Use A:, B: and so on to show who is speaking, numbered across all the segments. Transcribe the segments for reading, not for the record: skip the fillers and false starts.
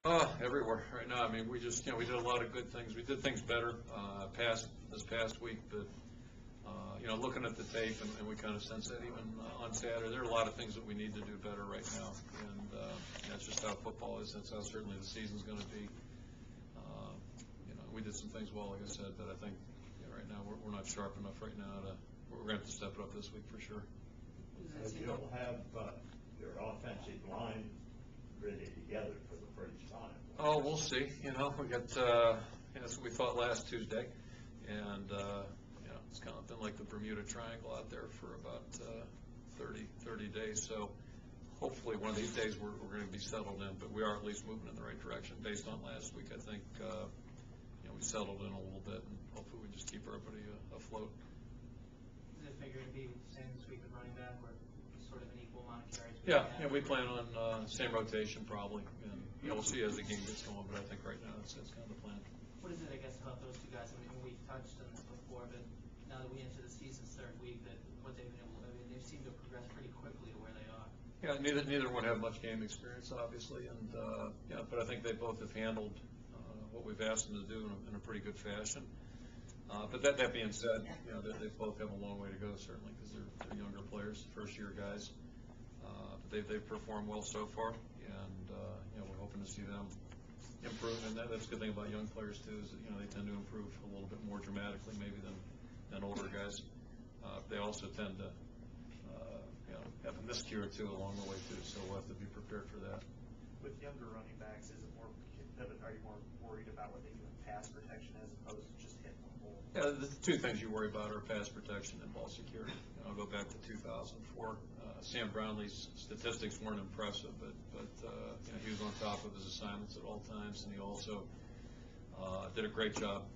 A: Everywhere right now. I mean, we just, we did a lot of good things. We did things better this past week, but looking at the tape, and we kind of sense that even on Saturday, there are a lot of things that we need to do better right now, and that's just how football is. That's how certainly the season's going to be. We did some things well, like I said, but I think right now we're not sharp enough right now to. We're going to have to step it up this week for sure.
B: You don't have your offensive line really together for the first time.
A: Oh, we'll see. We got that's what we thought last Tuesday, and it's kind of been like the Bermuda Triangle out there for about 30 days. So hopefully one of these days we're going to be settled in, but we are at least moving in the right direction based on last week. I think we settled in a little bit, and hopefully we just keep everybody afloat.
C: Is it figured to be the same this week with running back, or sort of an equal amount of carries?
A: Yeah, we plan on same rotation probably, and we'll see as the game gets going. But I think right now that's kind of the plan.
C: What is it, I guess, about those two guys? I mean, we've touched on this before, but now that we enter the season's third week, that what they've been able to, I mean, they seem to progress pretty quickly to where they are.
A: Yeah, neither one have much game experience, obviously, and but I think they both have handled what we've asked them to do in a pretty good fashion. But that being said, they both have a long way to go, certainly, because they're younger players, first-year guys. But they've performed well so far, and we're hoping to see them improve. And that's a good thing about young players too, is that they tend to improve a little bit more dramatically maybe than older guys. They also tend to have a miscue or two along the way too, so we'll have to be prepared for that.
D: With younger running backs, are you more worried about what they do in pass protection as opposed to just hitting the hole?
A: Yeah, the two things you worry about are pass protection and ball security. I'll go back to 2004. Sam Brownlee's statistics weren't impressive, but he was on top of his assignments at all times, and he also did a great job,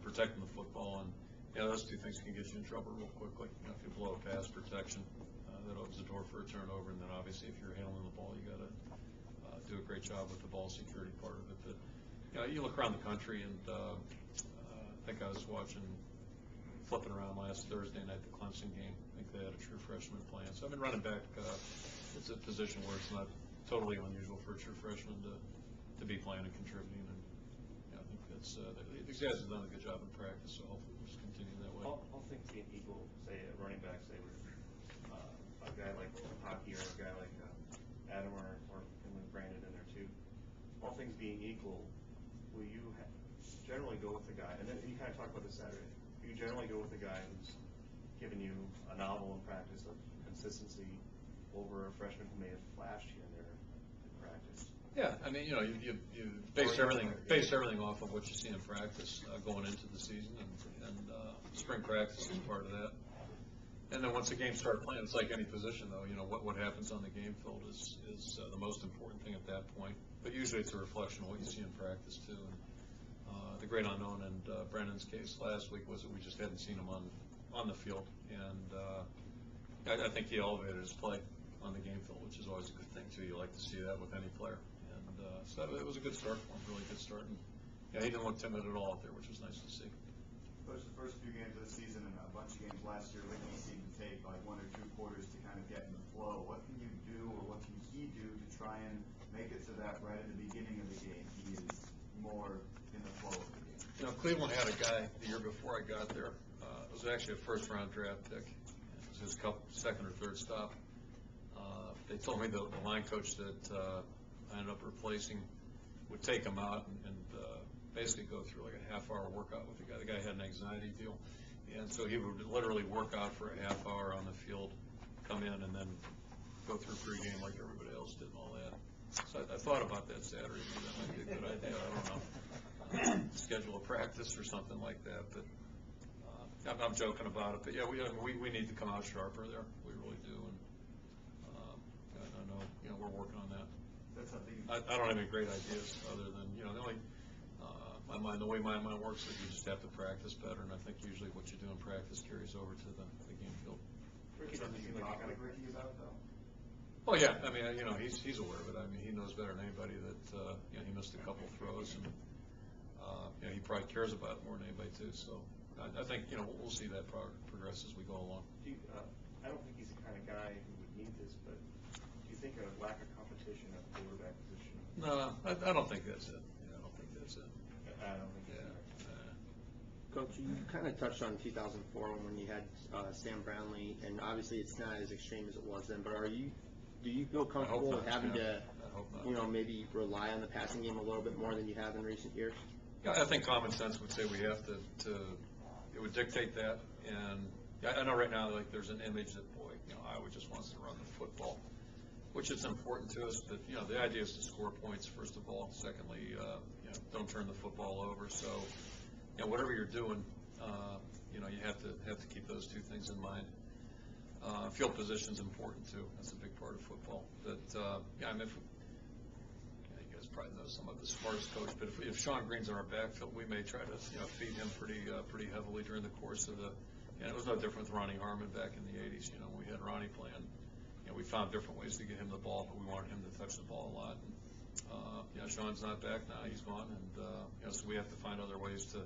A: protecting the football. And those two things can get you in trouble real quickly. If you blow a pass protection, that opens the door for a turnover, and then obviously if you're handling the ball, you got to do a great job with the ball security part of it. But you look around the country, and I think I was flipping around last Thursday night, the Clemson game. I think they had a true freshman playing. So I've been running back. It's a position where it's not totally unusual for a true freshman to be playing and contributing. And I think these guys have done a good job in practice. So hopefully we'll just continue that way.
B: All things being equal, say a running back, say a guy like Hockey or a guy like Adam or Brandon in there too. All things being equal, will you generally go with the guy? And then you kind of talked about this Saturday. You generally go with the guy who's given you a novel in practice of consistency over a freshman who may have flashed here and there in practice.
A: Yeah, I mean, you base everything off of what you see in practice going into the season, and spring practice is part of that. And then once the games start playing, it's like any position, though. What happens on the game field is the most important thing at that point. But usually it's a reflection of what you see in practice too. And the great unknown in Brendan's case last week was that we just hadn't seen him on the field, and I think he elevated his play on the game field, which is always a good thing too. You like to see that with any player, and so it was a good start for him, really good start. And he didn't look timid at all out there, which was nice to see.
E: Coach, the first few games of the season and a bunch of games last year, Whitney seemed to take like 1 or 2 quarters to kind of get in the flow. What can you do, or what can he do to try and make it so that right at the beginning of the game he is more in the flow of the game?
A: Cleveland had a guy the year before I got there. It was actually a first-round draft pick. It was his second or third stop. They told me the line coach that I ended up replacing would take him out and basically go through like a half-hour workout with the guy. The guy had an anxiety deal, and so he would literally work out for a half hour on the field, come in, and then go through pregame like everybody else did and all that. So I thought about that Saturday. That might be a good idea. I don't know. Schedule a practice or something like that. But I'm joking about it. But yeah, we need to come out sharper there. We really do. And I know we're working on that.
E: That's something.
A: I don't have any great ideas other than the way my mind works is you just have to practice better, and I think usually what you do in practice carries over to the game field.
E: Something you talk with Ricky about, though?
A: Oh yeah, I mean, he's aware of it. I mean, he knows better than anybody that he missed a couple throws, and he probably cares about it more than anybody too. So I think we'll see that progress as we go along.
B: I don't think he's the kind of guy who would need this, but do you think a lack of competition at the quarterback position
A: No, I don't think that's it. Yeah, I don't think that's it.
B: I don't think
A: Yeah.
B: it's
F: Coach, you kind of touched on 2004 when you had Sam Brownlee, and obviously it's not as extreme as it was then, but do you feel comfortable with having to,
A: I hope not.
F: maybe rely on the passing game a little bit more than you have in recent years?
A: Yeah, I think common sense would say we have to it would dictate that, and I know right now, like, there's an image that, boy, Iowa just wants to run the football, which is important to us, but, the idea is to score points, first of all. Secondly, don't turn the football over, so, whatever you're doing, you have to keep those two things in mind. Field position's important too. That's a big part of football. But I mean, you guys probably know some of the smartest coach. But if Sean Green's in our backfield, we may try to feed him pretty heavily during the course of the. It was no different with Ronnie Harmon back in the '80s. When we had Ronnie playing, we found different ways to get him the ball, but we wanted him to touch the ball a lot. And, Sean's not back now; he's gone, and so we have to find other ways to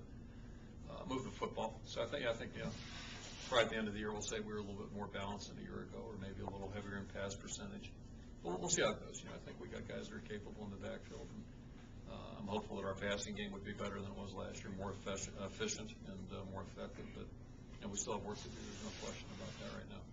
A: move the football. So I think probably at the end of the year, we'll say we were a little bit more balanced than a year ago, or maybe a little heavier in pass percentage. We'll see how it goes. I think we got guys that are capable in the backfield, and I'm hopeful that our passing game would be better than it was last year, more efficient and more effective. But we still have work to do. There's no question about that right now.